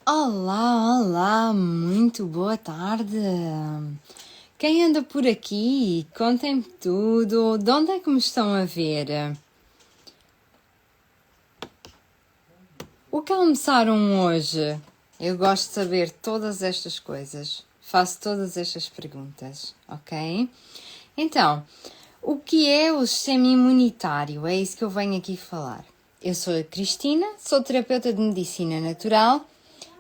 Olá, olá, muito boa tarde. Quem anda por aqui? Contem-me tudo. De onde é que me estão a ver? O que almoçaram hoje? Eu gosto de saber todas estas coisas. Faço todas estas perguntas, ok? Então, o que é o sistema imunitário? É isso que eu venho aqui falar. Eu sou a Cristina, sou terapeuta de medicina natural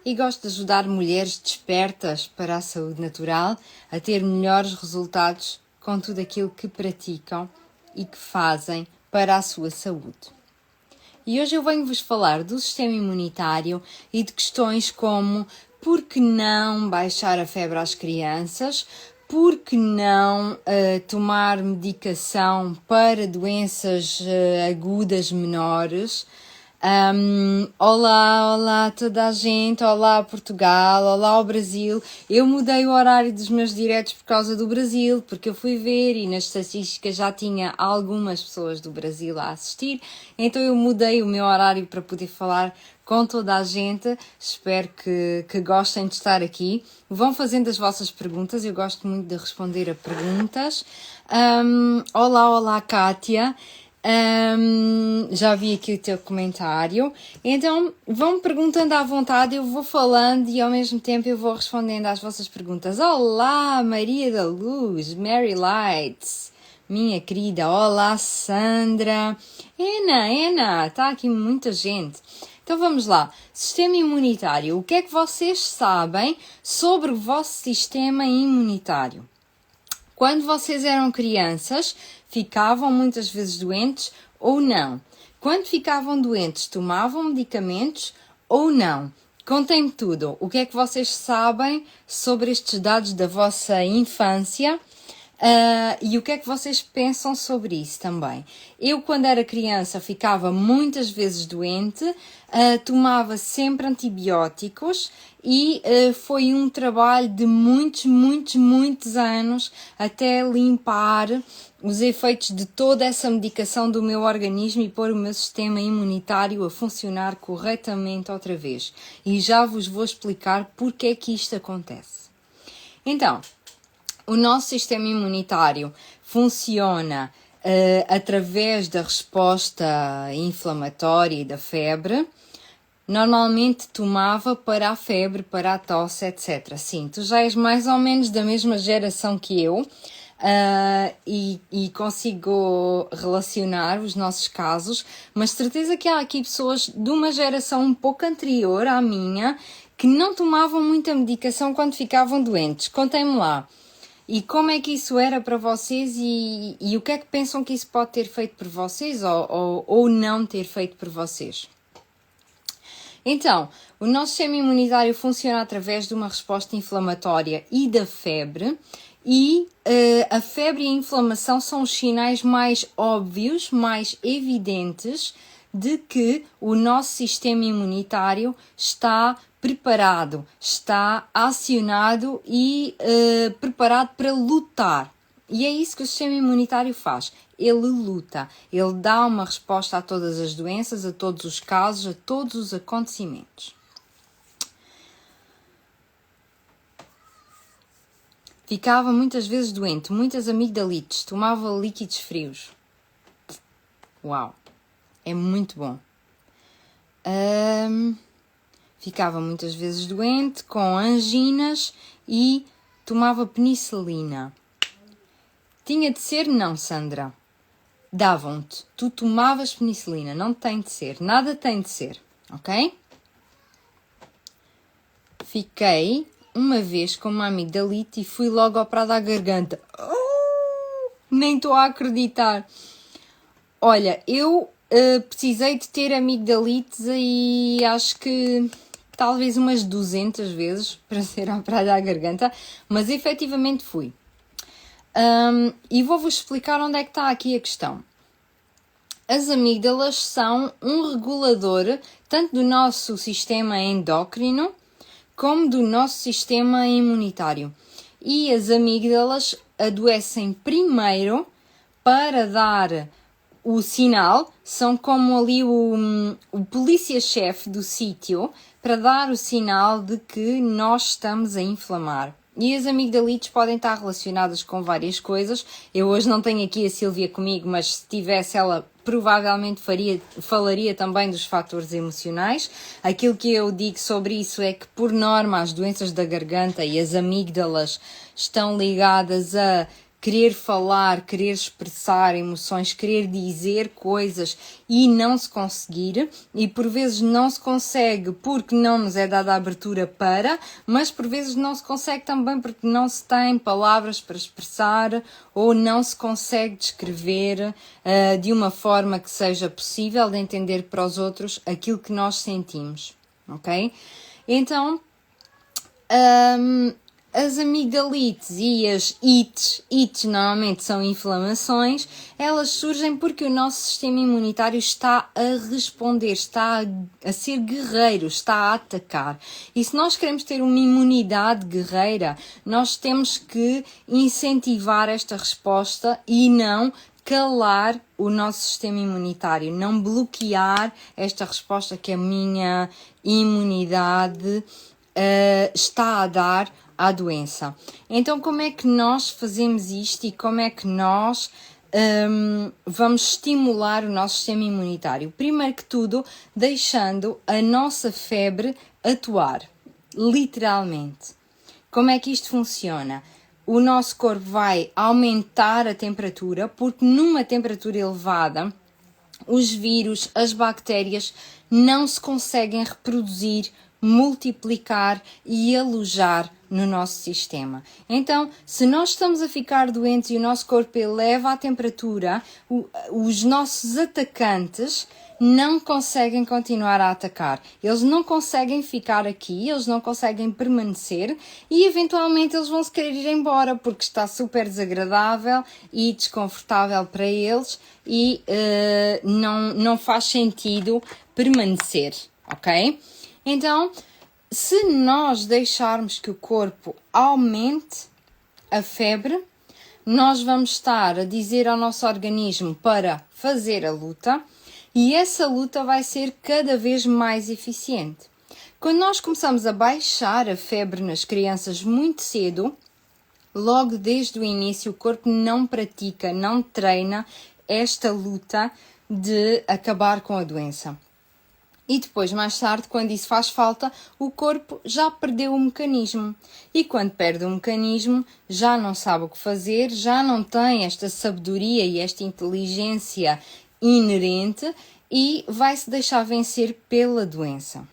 e gosto de ajudar mulheres despertas para a saúde natural a ter melhores resultados com tudo aquilo que praticam e que fazem para a sua saúde. E hoje eu venho-vos falar do sistema imunitário e de questões como por que não baixar a febre às crianças, por que não tomar medicação para doenças agudas menores. Olá toda a gente, olá Portugal, olá ao Brasil. Eu mudei o horário dos meus diretos por causa do Brasil, porque eu fui ver e nas estatísticas já tinha algumas pessoas do Brasil a assistir, então eu mudei o meu horário para poder falar com toda a gente. Espero que gostem de estar aqui. Vão fazendo as vossas perguntas, eu gosto muito de responder a perguntas. Olá Kátia. Já vi aqui o teu comentário, então vão perguntando à vontade, eu vou falando e ao mesmo tempo eu vou respondendo às vossas perguntas. Olá Maria da Luz, Mary Lights, minha querida, olá Sandra, Ana, está aqui muita gente. Então vamos lá, sistema imunitário, o que é que vocês sabem sobre o vosso sistema imunitário? Quando vocês eram crianças, ficavam muitas vezes doentes ou não? Quando ficavam doentes, tomavam medicamentos ou não? Contem-me tudo. O que é que vocês sabem sobre estes dados da vossa infância? E o que é que vocês pensam sobre isso também? Eu, quando era criança, ficava muitas vezes doente, tomava sempre antibióticos e foi um trabalho de muitos anos até limpar os efeitos de toda essa medicação do meu organismo e pôr o meu sistema imunitário a funcionar corretamente outra vez. E já vos vou explicar porque é que isto acontece. Então, o nosso sistema imunitário funciona através da resposta inflamatória e da febre. Normalmente tomava para a febre, para a tosse, etc. Sim, tu já és mais ou menos da mesma geração que eu e consigo relacionar os nossos casos, mas certeza que há aqui pessoas de uma geração um pouco anterior à minha que não tomavam muita medicação quando ficavam doentes. Contem-me lá. E como é que isso era para vocês e o que é que pensam que isso pode ter feito por vocês ou não ter feito por vocês? Então, o nosso sistema imunitário funciona através de uma resposta inflamatória e da febre, e a febre e a inflamação são os sinais mais óbvios, mais evidentes de que o nosso sistema imunitário está preparado, está acionado e preparado para lutar. E é isso que o sistema imunitário faz. Ele luta, ele dá uma resposta a todas as doenças, a todos os casos, a todos os acontecimentos. Ficava muitas vezes doente, muitas amigdalites, tomava líquidos frios. Uau, é muito bom. Ficava muitas vezes doente, com anginas e tomava penicilina. Tinha de ser? Não, Sandra. Davam-te. Tu tomavas penicilina. Não tem de ser. Nada tem de ser. Ok? Fiquei uma vez com uma amigdalite e fui logo operada à garganta. Nem estou a acreditar. Olha, eu precisei de ter amigdalites e acho que talvez umas 200 vezes para ser operada à garganta, mas efetivamente fui. E vou-vos explicar onde é que está aqui a questão. As amígdalas são um regulador tanto do nosso sistema endócrino como do nosso sistema imunitário. E as amígdalas adoecem primeiro para dar o sinal, são como ali o polícia-chefe do sítio para dar o sinal de que nós estamos a inflamar. E as amigdalites podem estar relacionadas com várias coisas. Eu hoje não tenho aqui a Sílvia comigo, mas se tivesse ela provavelmente falaria também dos fatores emocionais. Aquilo que eu digo sobre isso é que, por norma, as doenças da garganta e as amígdalas estão ligadas a querer falar, querer expressar emoções, querer dizer coisas e não se conseguir, e por vezes não se consegue porque não nos é dada a abertura para, mas por vezes não se consegue também porque não se tem palavras para expressar ou não se consegue descrever de uma forma que seja possível de entender para os outros aquilo que nós sentimos, ok? Então, as amigdalites e as ites normalmente são inflamações, elas surgem porque o nosso sistema imunitário está a responder, está a ser guerreiro, está a atacar. E se nós queremos ter uma imunidade guerreira, nós temos que incentivar esta resposta e não calar o nosso sistema imunitário, não bloquear esta resposta que a minha imunidade está a dar à doença. Então, como é que nós fazemos isto e como é que nós vamos estimular o nosso sistema imunitário? Primeiro que tudo, deixando a nossa febre atuar, literalmente. Como é que isto funciona? O nosso corpo vai aumentar a temperatura, porque numa temperatura elevada, os vírus, as bactérias não se conseguem reproduzir, multiplicar e alojar no nosso sistema. Então, se nós estamos a ficar doentes e o nosso corpo eleva a temperatura, os nossos atacantes não conseguem continuar a atacar. Eles não conseguem ficar aqui, eles não conseguem permanecer e eventualmente eles vão se querer ir embora porque está super desagradável e desconfortável para eles e não faz sentido permanecer, ok? Então, se nós deixarmos que o corpo aumente a febre, nós vamos estar a dizer ao nosso organismo para fazer a luta e essa luta vai ser cada vez mais eficiente. Quando nós começamos a baixar a febre nas crianças muito cedo, logo desde o início o corpo não pratica, não treina esta luta de acabar com a doença. E depois, mais tarde, quando isso faz falta, o corpo já perdeu o mecanismo. E quando perde o mecanismo, já não sabe o que fazer, já não tem esta sabedoria e esta inteligência inerente e vai se deixar vencer pela doença.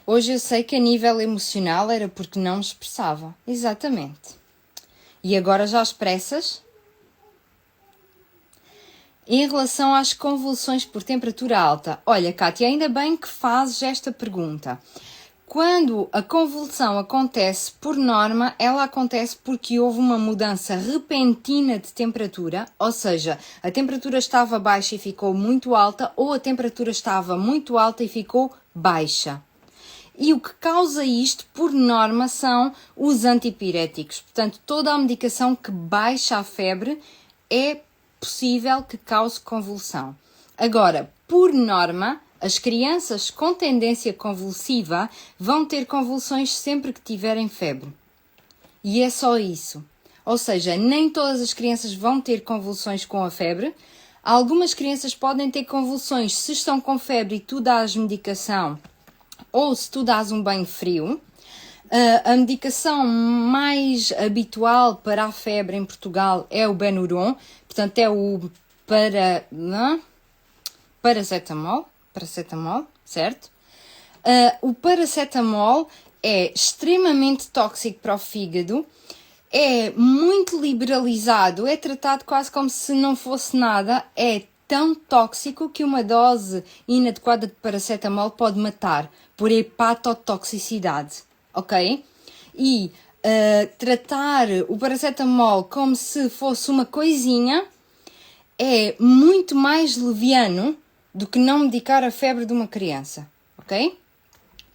Hoje eu sei que a nível emocional era porque não me expressava. Exatamente. E agora já expressas? Em relação às convulsões por temperatura alta, olha, Kátia, ainda bem que fazes esta pergunta. Quando a convulsão acontece, por norma, ela acontece porque houve uma mudança repentina de temperatura, ou seja, a temperatura estava baixa e ficou muito alta, ou a temperatura estava muito alta e ficou baixa. E o que causa isto, por norma, são os antipiréticos. Portanto, toda a medicação que baixa a febre é possível que cause convulsão. Agora, por norma, as crianças com tendência convulsiva vão ter convulsões sempre que tiverem febre. E é só isso. Ou seja, nem todas as crianças vão ter convulsões com a febre. Algumas crianças podem ter convulsões se estão com febre e tu dás medicação ou se tu dás um banho frio. A medicação mais habitual para a febre em Portugal é o Benuron, portanto é o paracetamol, certo? O paracetamol é extremamente tóxico para o fígado, é muito liberalizado, é tratado quase como se não fosse nada, é tão tóxico que uma dose inadequada de paracetamol pode matar por hepatotoxicidade. Ok? E tratar o paracetamol como se fosse uma coisinha é muito mais leviano do que não medicar a febre de uma criança. Ok?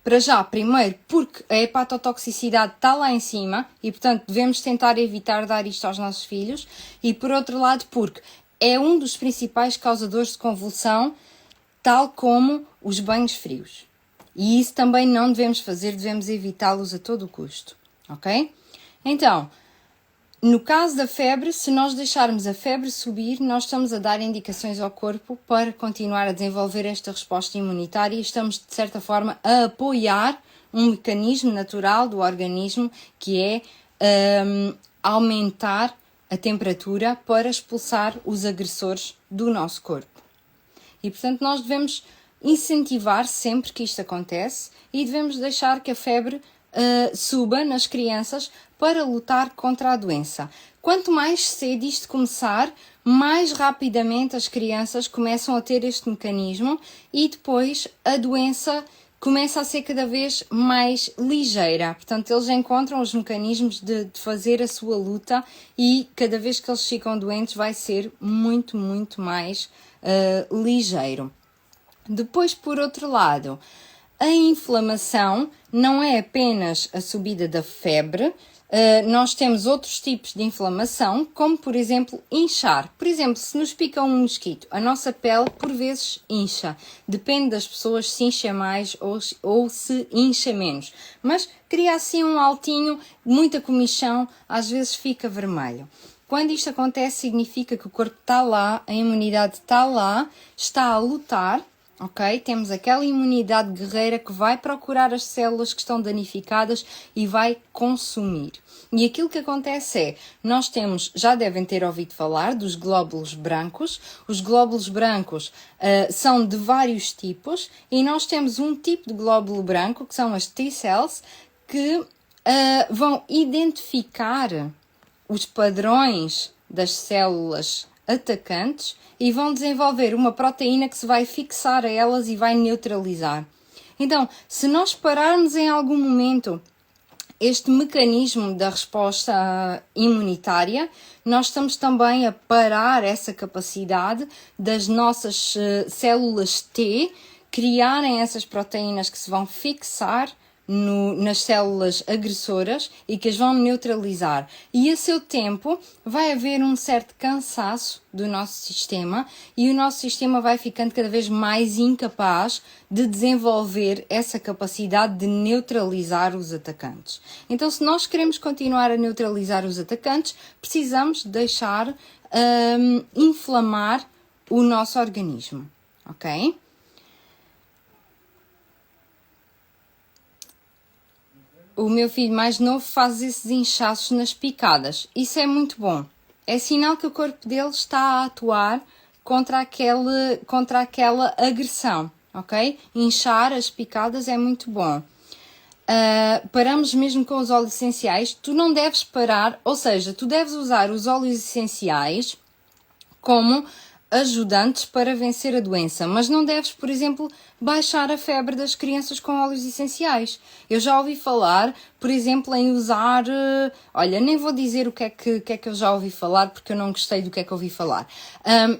Para já, primeiro, porque a hepatotoxicidade está lá em cima e, portanto, devemos tentar evitar dar isto aos nossos filhos. E, por outro lado, porque é um dos principais causadores de convulsão, tal como os banhos frios. E isso também não devemos fazer, devemos evitá-los a todo custo, ok? Então, no caso da febre, se nós deixarmos a febre subir, nós estamos a dar indicações ao corpo para continuar a desenvolver esta resposta imunitária e estamos, de certa forma, a apoiar um mecanismo natural do organismo que é aumentar a temperatura para expulsar os agressores do nosso corpo. E, portanto, nós devemos incentivar sempre que isto acontece e devemos deixar que a febre suba nas crianças para lutar contra a doença. Quanto mais cedo isto começar, mais rapidamente as crianças começam a ter este mecanismo e depois a doença começa a ser cada vez mais ligeira. Portanto, eles encontram os mecanismos de fazer a sua luta e cada vez que eles ficam doentes vai ser muito, muito mais ligeiro. Depois, por outro lado, a inflamação não é apenas a subida da febre, nós temos outros tipos de inflamação, como por exemplo inchar. Por exemplo, se nos pica um mosquito, a nossa pele por vezes incha. Depende das pessoas se incha mais ou se incha menos. Mas cria assim um altinho, muita comichão, às vezes fica vermelho. Quando isto acontece, significa que o corpo está lá, a imunidade está lá, está a lutar, ok? Temos aquela imunidade guerreira que vai procurar as células que estão danificadas e vai consumir. E aquilo que acontece é, nós temos, já devem ter ouvido falar dos glóbulos brancos. Os glóbulos brancos são de vários tipos e nós temos um tipo de glóbulo branco, que são as T-cells, que vão identificar os padrões das células atacantes e vão desenvolver uma proteína que se vai fixar a elas e vai neutralizar. Então, se nós pararmos em algum momento este mecanismo da resposta imunitária, nós estamos também a parar essa capacidade das nossas células T criarem essas proteínas que se vão fixar nas células agressoras e que as vão neutralizar. E a seu tempo vai haver um certo cansaço do nosso sistema e o nosso sistema vai ficando cada vez mais incapaz de desenvolver essa capacidade de neutralizar os atacantes. Então, se nós queremos continuar a neutralizar os atacantes, precisamos deixar inflamar o nosso organismo, ok? O meu filho mais novo faz esses inchaços nas picadas. Isso é muito bom. É sinal que o corpo dele está a atuar contra aquela agressão, ok? Inchar as picadas é muito bom. Paramos mesmo com os óleos essenciais. Tu não deves parar, ou seja, tu deves usar os óleos essenciais como ajudantes para vencer a doença, mas não deves, por exemplo, baixar a febre das crianças com óleos essenciais. Eu já ouvi falar, por exemplo, em usar... olha, nem vou dizer o que é que eu já ouvi falar, porque eu não gostei do que é que ouvi falar.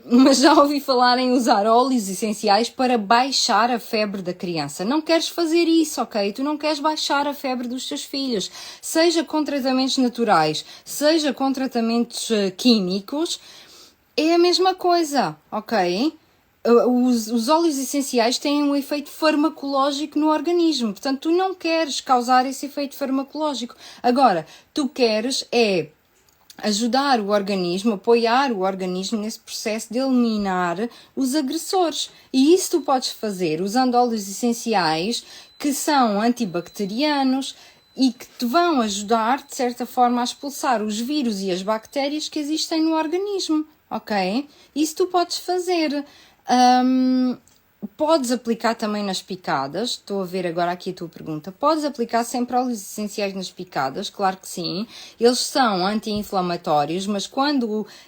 Mas já ouvi falar em usar óleos essenciais para baixar a febre da criança. Não queres fazer isso, ok? Tu não queres baixar a febre dos teus filhos. Seja com tratamentos naturais, seja com tratamentos químicos, é a mesma coisa, ok? Os óleos essenciais têm um efeito farmacológico no organismo, portanto, tu não queres causar esse efeito farmacológico. Agora, tu queres ajudar o organismo, apoiar o organismo nesse processo de eliminar os agressores. E isso tu podes fazer usando óleos essenciais que são antibacterianos e que te vão ajudar, de certa forma, a expulsar os vírus e as bactérias que existem no organismo. Ok? Isso tu podes fazer. Podes aplicar também nas picadas. Estou a ver agora aqui a tua pergunta. Podes aplicar sempre óleos essenciais nas picadas? Claro que sim. Eles são anti-inflamatórios, mas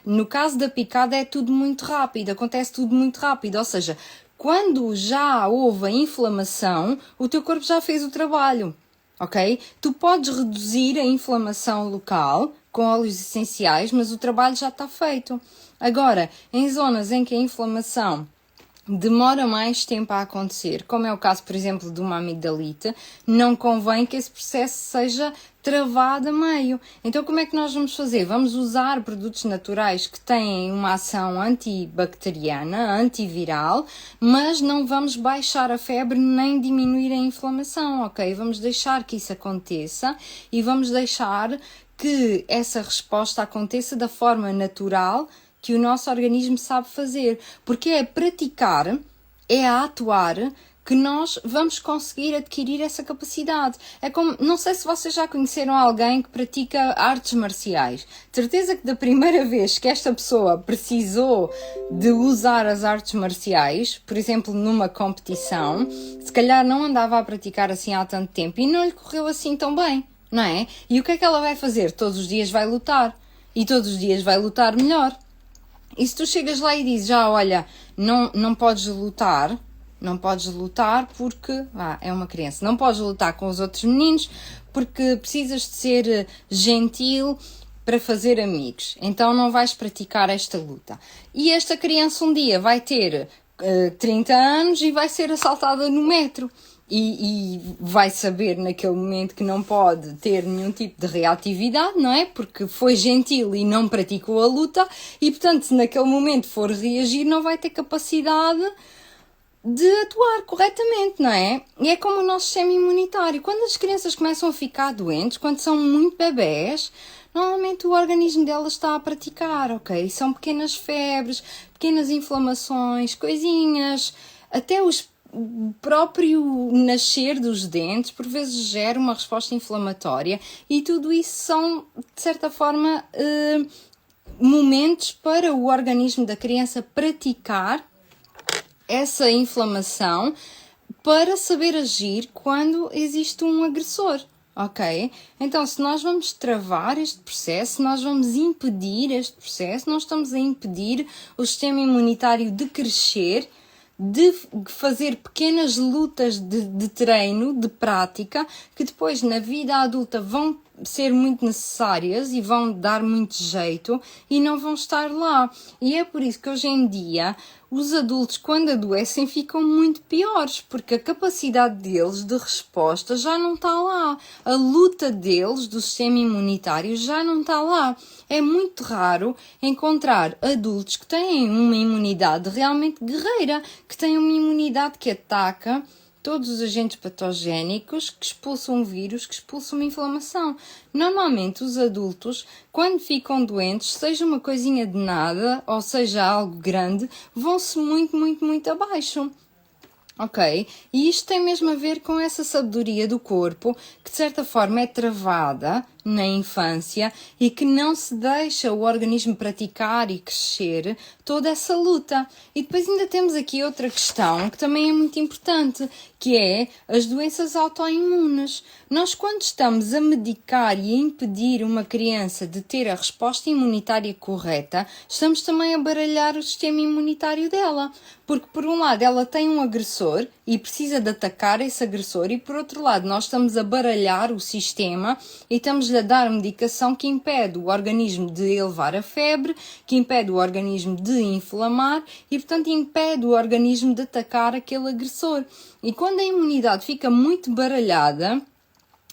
no caso da picada é tudo muito rápido. Acontece tudo muito rápido. Ou seja, quando já houve a inflamação, o teu corpo já fez o trabalho. Ok? Tu podes reduzir a inflamação local com óleos essenciais, mas o trabalho já está feito. Agora, em zonas em que a inflamação demora mais tempo a acontecer, como é o caso, por exemplo, de uma amigdalite, não convém que esse processo seja travado a meio. Então, como é que nós vamos fazer? Vamos usar produtos naturais que têm uma ação antibacteriana, antiviral, mas não vamos baixar a febre nem diminuir a inflamação, ok? Vamos deixar que isso aconteça e vamos deixar que essa resposta aconteça da forma natural que o nosso organismo sabe fazer, porque é praticar, é a atuar que nós vamos conseguir adquirir essa capacidade. É como, não sei se vocês já conheceram alguém que pratica artes marciais. De certeza que da primeira vez que esta pessoa precisou de usar as artes marciais, por exemplo, numa competição, se calhar não andava a praticar assim há tanto tempo e não lhe correu assim tão bem, não é? E o que é que ela vai fazer? Todos os dias vai lutar. E todos os dias vai lutar melhor. E se tu chegas lá e dizes, olha, não podes lutar porque é uma criança, não podes lutar com os outros meninos porque precisas de ser gentil para fazer amigos, então não vais praticar esta luta. E esta criança um dia vai ter 30 anos e vai ser assaltada no metro. E vai saber naquele momento que não pode ter nenhum tipo de reatividade, não é? Porque foi gentil e não praticou a luta e, portanto, se naquele momento for reagir, não vai ter capacidade de atuar corretamente, não é? E é como o nosso sistema imunitário. Quando as crianças começam a ficar doentes, quando são muito bebés, normalmente o organismo delas está a praticar, ok? São pequenas febres, pequenas inflamações, coisinhas, até o próprio nascer dos dentes por vezes gera uma resposta inflamatória e tudo isso são, de certa forma, momentos para o organismo da criança praticar essa inflamação para saber agir quando existe um agressor, ok? Então, se nós vamos travar este processo, se nós vamos impedir este processo, nós estamos a impedir o sistema imunitário de crescer, de fazer pequenas lutas de treino, de prática, que depois na vida adulta vão ser muito necessárias e vão dar muito jeito e não vão estar lá. E é por isso que hoje em dia os adultos, quando adoecem, ficam muito piores, porque a capacidade deles de resposta já não está lá. A luta deles, do sistema imunitário, já não está lá. É muito raro encontrar adultos que têm uma imunidade realmente guerreira, que têm uma imunidade que ataca todos os agentes patogénicos, que expulsam um vírus, que expulsam uma inflamação. Normalmente os adultos, quando ficam doentes, seja uma coisinha de nada, ou seja algo grande, vão-se muito, muito, muito abaixo. Ok? E isto tem mesmo a ver com essa sabedoria do corpo, que de certa forma é travada na infância e que não se deixa o organismo praticar e crescer toda essa luta. E depois ainda temos aqui outra questão que também é muito importante, que é as doenças autoimunes. Nós, quando estamos a medicar e a impedir uma criança de ter a resposta imunitária correta, estamos também a baralhar o sistema imunitário dela. Porque, por um lado, ela tem um agressor e precisa de atacar esse agressor, e, por outro lado, nós estamos a baralhar o sistema e estamos a dar medicação que impede o organismo de elevar a febre, que impede o organismo de inflamar e, portanto, impede o organismo de atacar aquele agressor. E quando a imunidade fica muito baralhada,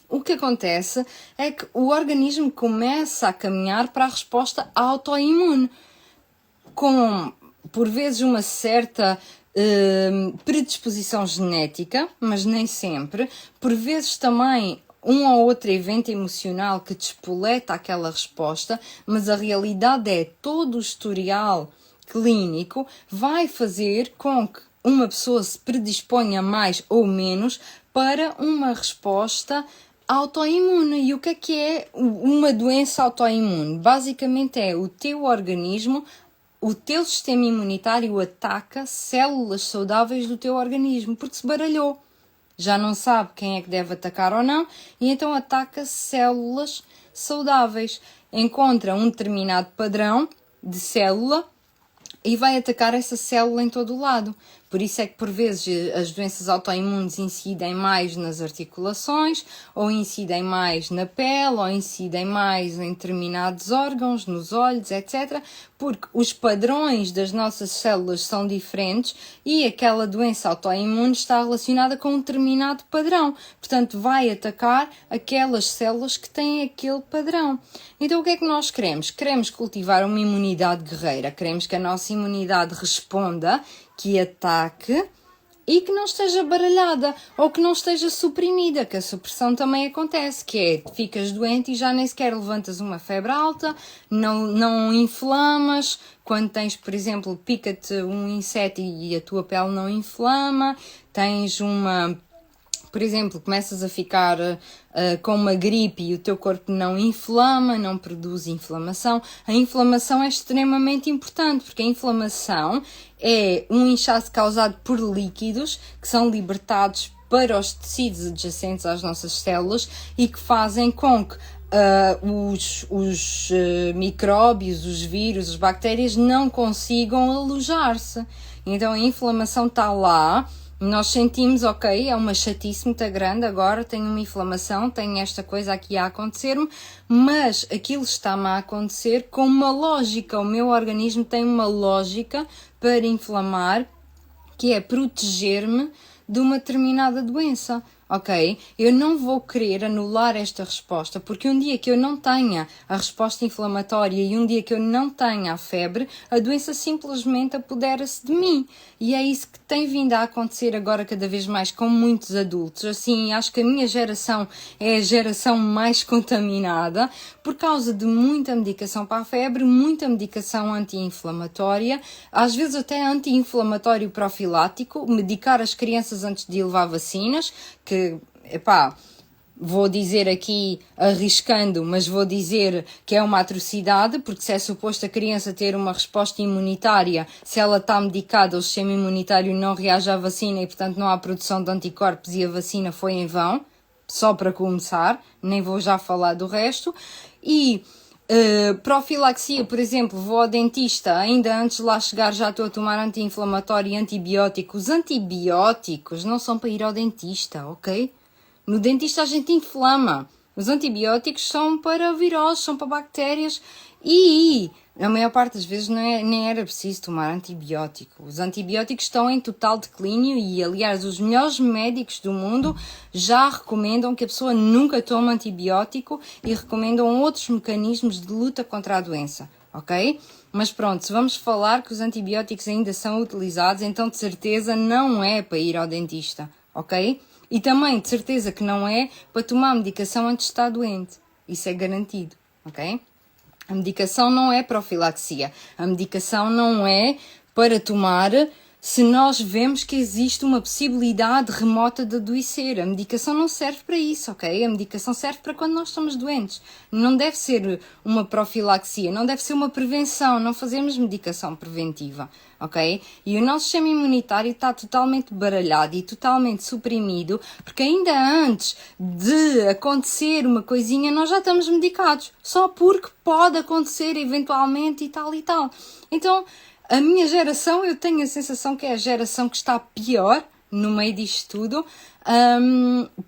o que acontece é que o organismo começa a caminhar para a resposta autoimune, com, por vezes, uma certa predisposição genética, mas nem sempre, por vezes também um ou outro evento emocional que despoleta aquela resposta, mas a realidade é todo o historial clínico vai fazer com que uma pessoa se predisponha mais ou menos para uma resposta autoimune. E o que é uma doença autoimune? Basicamente é o teu organismo, o teu sistema imunitário ataca células saudáveis do teu organismo, porque se baralhou. Já não sabe quem é que deve atacar ou não, e então ataca células saudáveis. Encontra um determinado padrão de célula e vai atacar essa célula em todo o lado. Por isso é que por vezes as doenças autoimunes incidem mais nas articulações, ou incidem mais na pele, ou incidem mais em determinados órgãos, nos olhos, etc. Porque os padrões das nossas células são diferentes e aquela doença autoimune está relacionada com um determinado padrão. Portanto, vai atacar aquelas células que têm aquele padrão. Então, o que é que nós queremos? Queremos cultivar uma imunidade guerreira. Queremos que a nossa imunidade responda, que ataque e que não esteja baralhada ou que não esteja suprimida, que a supressão também acontece, que é, ficas doente e já nem sequer levantas uma febre alta, não inflamas, quando tens, por exemplo, pica-te um inseto e a tua pele não inflama, tens por exemplo, começas a ficar com uma gripe e o teu corpo não inflama, não produz inflamação. A inflamação é extremamente importante, porque a inflamação é um inchaço causado por líquidos que são libertados para os tecidos adjacentes às nossas células e que fazem com que os micróbios, os vírus, as bactérias não consigam alojar-se. Então a inflamação está lá. Nós sentimos, ok, é uma chatice muito grande, agora tenho uma inflamação, tenho esta coisa aqui a acontecer-me, mas aquilo está-me a acontecer com uma lógica. O meu organismo tem uma lógica para inflamar, que é proteger-me de uma determinada doença. Ok? Eu não vou querer anular esta resposta, porque um dia que eu não tenha a resposta inflamatória e um dia que eu não tenha a febre, a doença simplesmente apodera-se de mim. E é isso que tem vindo a acontecer agora cada vez mais com muitos adultos. Assim, acho que a minha geração é a geração mais contaminada por causa de muita medicação para a febre, muita medicação anti-inflamatória, às vezes até anti-inflamatório profilático, medicar as crianças antes de levar vacinas, que, vou dizer aqui arriscando, mas vou dizer que é uma atrocidade, porque se é suposto a criança ter uma resposta imunitária, se ela está medicada, o sistema imunitário não reage à vacina e, portanto, não há produção de anticorpos e a vacina foi em vão, só para começar, nem vou já falar do resto. E profilaxia, por exemplo, vou ao dentista, ainda antes de lá chegar já estou a tomar anti-inflamatório e antibióticos. Os antibióticos não são para ir ao dentista, ok? No dentista a gente inflama. Os antibióticos são para viroses, são para bactérias e a maior parte das vezes nem era preciso tomar antibiótico. Os antibióticos estão em total declínio e, aliás, os melhores médicos do mundo já recomendam que a pessoa nunca tome antibiótico e recomendam outros mecanismos de luta contra a doença, ok? Mas pronto, se vamos falar que os antibióticos ainda são utilizados, então de certeza não é para ir ao dentista, ok? E também de certeza que não é para tomar medicação antes de estar doente. Isso é garantido, ok? A medicação não é profilaxia. A medicação não é para tomar se nós vemos que existe uma possibilidade remota de adoecer. A medicação não serve para isso, ok? A medicação serve para quando nós estamos doentes. Não deve ser uma profilaxia, não deve ser uma prevenção, não fazemos medicação preventiva, ok? E o nosso sistema imunitário está totalmente baralhado e totalmente suprimido, porque ainda antes de acontecer uma coisinha, nós já estamos medicados, só porque pode acontecer eventualmente e tal e tal. Então, a minha geração, eu tenho a sensação que é a geração que está pior no meio disto tudo,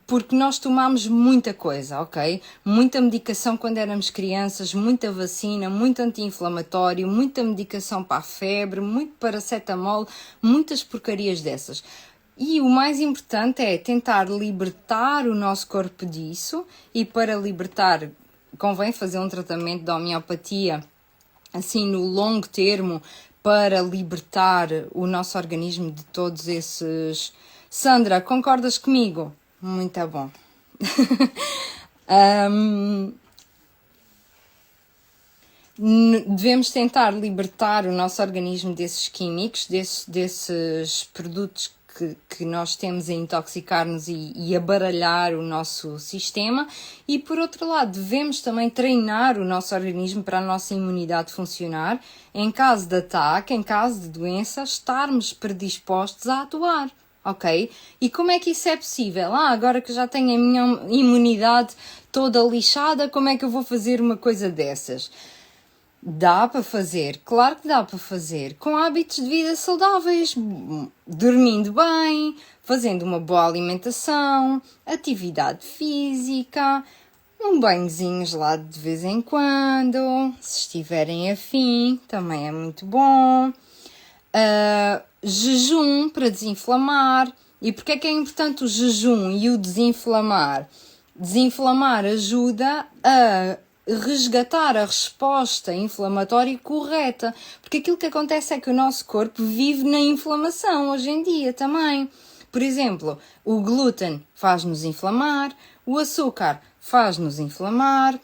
porque nós tomámos muita coisa, ok? Muita medicação quando éramos crianças, muita vacina, muito anti-inflamatório, muita medicação para a febre, muito paracetamol, muitas porcarias dessas. E o mais importante é tentar libertar o nosso corpo disso, e para libertar convém fazer um tratamento de homeopatia, assim no longo termo, para libertar o nosso organismo de todos esses... Sandra, concordas comigo? Muito bom. Devemos tentar libertar o nosso organismo desses químicos, desses produtos que nós temos a intoxicar-nos e a baralhar o nosso sistema, e por outro lado devemos também treinar o nosso organismo para a nossa imunidade funcionar, em caso de ataque, em caso de doença, estarmos predispostos a atuar, ok? E como é que isso é possível? Agora que já tenho a minha imunidade toda lixada, como é que eu vou fazer uma coisa dessas? Dá para fazer, claro que dá para fazer, com hábitos de vida saudáveis, dormindo bem, fazendo uma boa alimentação, atividade física, um banhozinho gelado de vez em quando, se estiverem afim, também é muito bom. Jejum para desinflamar. E porque é que é importante o jejum e o desinflamar? Desinflamar ajuda a resgatar a resposta inflamatória correta. Porque aquilo que acontece é que o nosso corpo vive na inflamação hoje em dia também. Por exemplo, o glúten faz-nos inflamar, o açúcar faz-nos inflamar,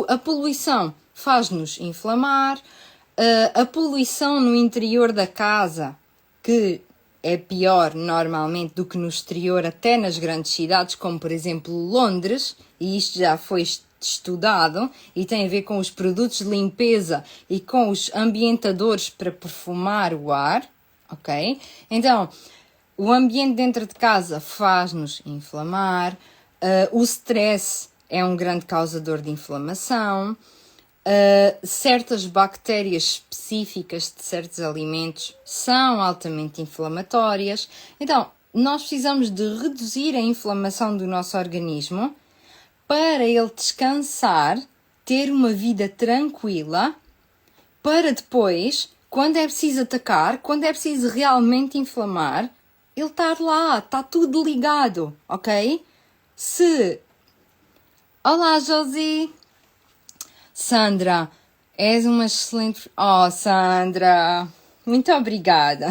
a poluição faz-nos inflamar, a poluição no interior da casa, que é pior normalmente do que no exterior, até nas grandes cidades, como por exemplo Londres, e isto já foi estudado e tem a ver com os produtos de limpeza e com os ambientadores para perfumar o ar, ok? Então, o ambiente dentro de casa faz-nos inflamar, o stress é um grande causador de inflamação, certas bactérias específicas de certos alimentos são altamente inflamatórias. Então, nós precisamos de reduzir a inflamação do nosso organismo para ele descansar, ter uma vida tranquila, para depois, quando é preciso atacar, quando é preciso realmente inflamar, ele estar lá, está tudo ligado, ok? Olá, Josi! Sandra, és uma excelente... Oh, Sandra, muito obrigada.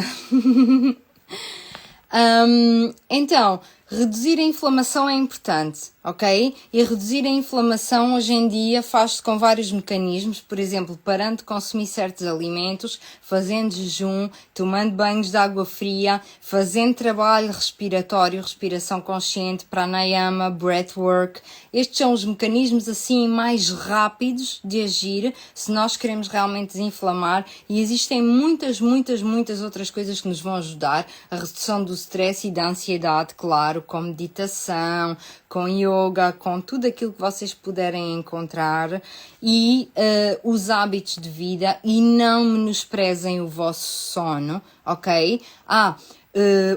Então, reduzir a inflamação é importante, ok? E reduzir a inflamação hoje em dia faz-se com vários mecanismos, por exemplo, parando de consumir certos alimentos, fazendo jejum, tomando banhos de água fria, fazendo trabalho respiratório, respiração consciente, pranayama, breathwork. Estes são os mecanismos assim mais rápidos de agir se nós queremos realmente desinflamar, e existem muitas outras coisas que nos vão ajudar. A redução do stress e da ansiedade, claro, com meditação, com yoga, com tudo aquilo que vocês puderem encontrar, e os hábitos de vida, e não menosprezem o vosso sono, ok?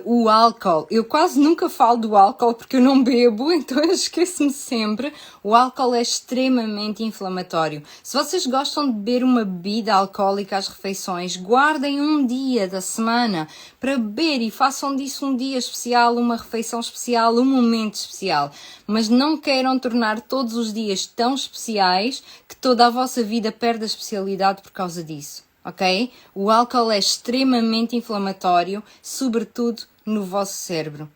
O álcool, eu quase nunca falo do álcool porque eu não bebo, então eu esqueço-me sempre. O álcool é extremamente inflamatório. Se vocês gostam de beber uma bebida alcoólica às refeições, guardem um dia da semana para beber e façam disso um dia especial, uma refeição especial, um momento especial. Mas não queiram tornar todos os dias tão especiais que toda a vossa vida perde a especialidade por causa disso. Ok? O álcool é extremamente inflamatório, sobretudo no vosso cérebro.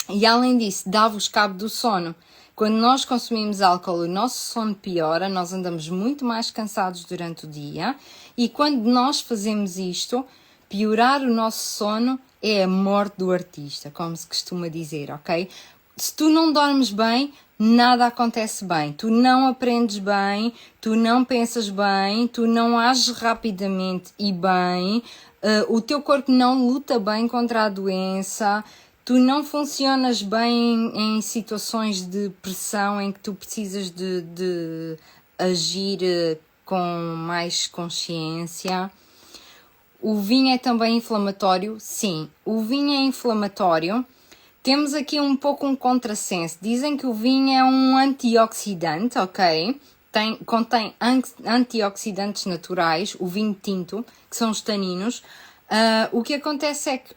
E além disso, dá-vos cabo do sono. Quando nós consumimos álcool, o nosso sono piora, nós andamos muito mais cansados durante o dia, e quando nós fazemos isto, piorar o nosso sono é a morte do artista, como se costuma dizer, ok? Se tu não dormes bem, nada acontece bem. Tu não aprendes bem, tu não pensas bem, tu não ages rapidamente e bem, o teu corpo não luta bem contra a doença, tu não funcionas bem em situações de pressão em que tu precisas de agir com mais consciência. O vinho é também inflamatório? Sim, o vinho é inflamatório. Temos aqui um pouco um contrassenso. Dizem que o vinho é um antioxidante, ok? Contém antioxidantes naturais, o vinho tinto, que são os taninos. O que acontece é que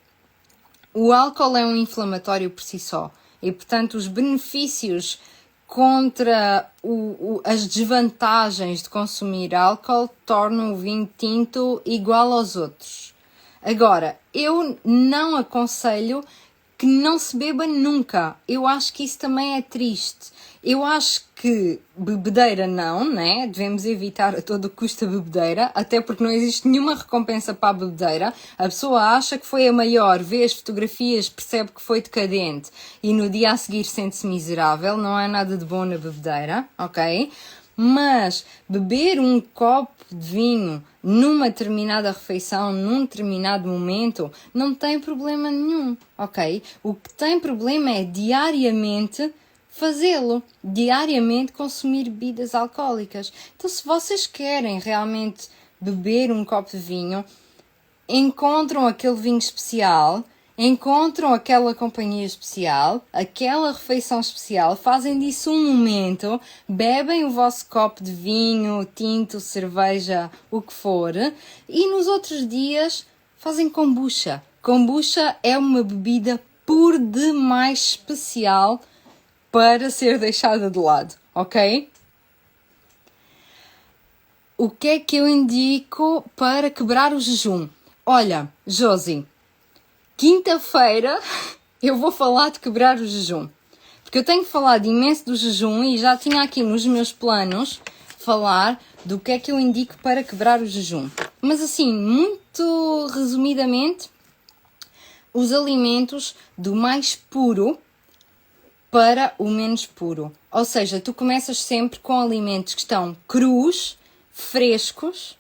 o álcool é um inflamatório por si só. E, portanto, os benefícios contra as desvantagens de consumir álcool tornam o vinho tinto igual aos outros. Agora, eu não aconselho que não se beba nunca. Eu acho que isso também é triste. Eu acho que bebedeira não, né? Devemos evitar a todo custo a bebedeira, até porque não existe nenhuma recompensa para a bebedeira. A pessoa acha que foi a maior, vê as fotografias, percebe que foi decadente e no dia a seguir sente-se miserável. Não há nada de bom na bebedeira, ok? Mas beber um copo de vinho numa determinada refeição, num determinado momento, não tem problema nenhum, ok? O que tem problema é diariamente fazê-lo diariamente, consumir bebidas alcoólicas. Então, se vocês querem realmente beber um copo de vinho, encontram aquele vinho especial, encontram aquela companhia especial, aquela refeição especial, fazem disso um momento, bebem o vosso copo de vinho, tinto, cerveja, o que for, e nos outros dias fazem kombucha. Kombucha é uma bebida por demais especial para ser deixada de lado, ok? O que é que eu indico para quebrar o jejum? Olha, Josi, quinta-feira eu vou falar de quebrar o jejum. Porque eu tenho falado imenso do jejum e já tinha aqui nos meus planos falar do que é que eu indico para quebrar o jejum. Mas assim, muito resumidamente, os alimentos do mais puro para o menos puro. Ou seja, tu começas sempre com alimentos que estão crus, frescos,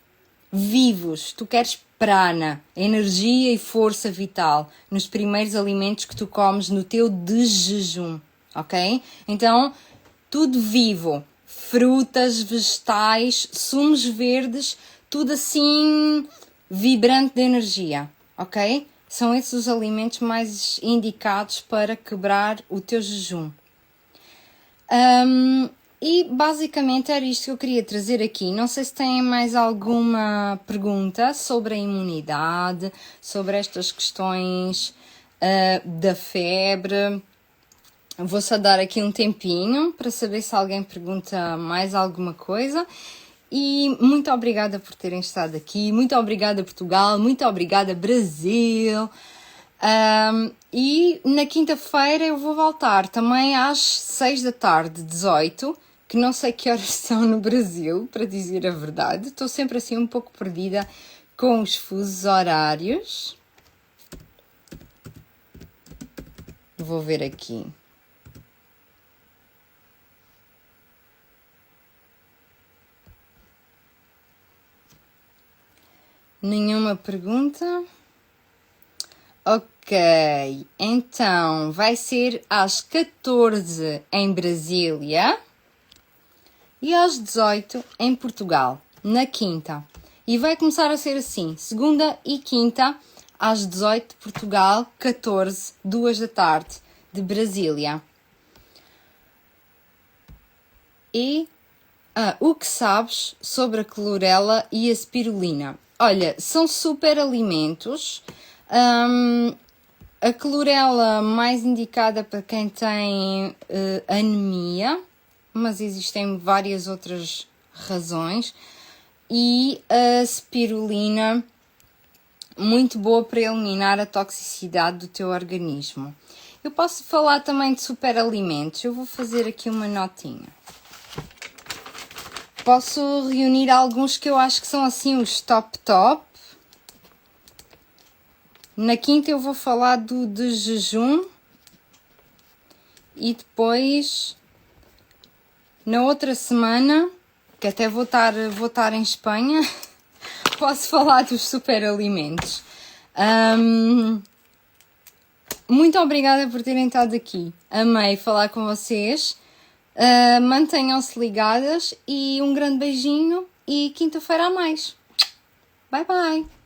vivos. Tu queres prana, energia e força vital nos primeiros alimentos que tu comes no teu de jejum, ok? Então, tudo vivo, frutas, vegetais, sumos verdes, tudo assim vibrante de energia, ok? São esses os alimentos mais indicados para quebrar o teu jejum. E basicamente era isto que eu queria trazer aqui. Não sei se têm mais alguma pergunta sobre a imunidade, sobre estas questões da febre. Vou só dar aqui um tempinho para saber se alguém pergunta mais alguma coisa. E muito obrigada por terem estado aqui. Muito obrigada, Portugal. Muito obrigada, Brasil. E na quinta-feira eu vou voltar também às 6 da tarde, 18, que não sei que horas são no Brasil, para dizer a verdade. Estou sempre assim um pouco perdida com os fusos horários. Vou ver aqui. Nenhuma pergunta? Ok, então vai ser às 14 em Brasília e às 18 em Portugal, na quinta. E vai começar a ser assim, segunda e quinta, às 18 de Portugal, 14, 2 da tarde de Brasília. E o que sabes sobre a clorela e a spirulina? Olha, são super alimentos. A clorela mais indicada para quem tem anemia, mas existem várias outras razões. E a spirulina, muito boa para eliminar a toxicidade do teu organismo. Eu posso falar também de superalimentos. Eu vou fazer aqui uma notinha. Posso reunir alguns que eu acho que são assim os top. Na quinta eu vou falar do de jejum e depois na outra semana, que até vou estar em Espanha, posso falar dos superalimentos. Muito obrigada por terem estado aqui. Amei falar com vocês. Mantenham-se ligadas e um grande beijinho e quinta-feira a mais. Bye bye!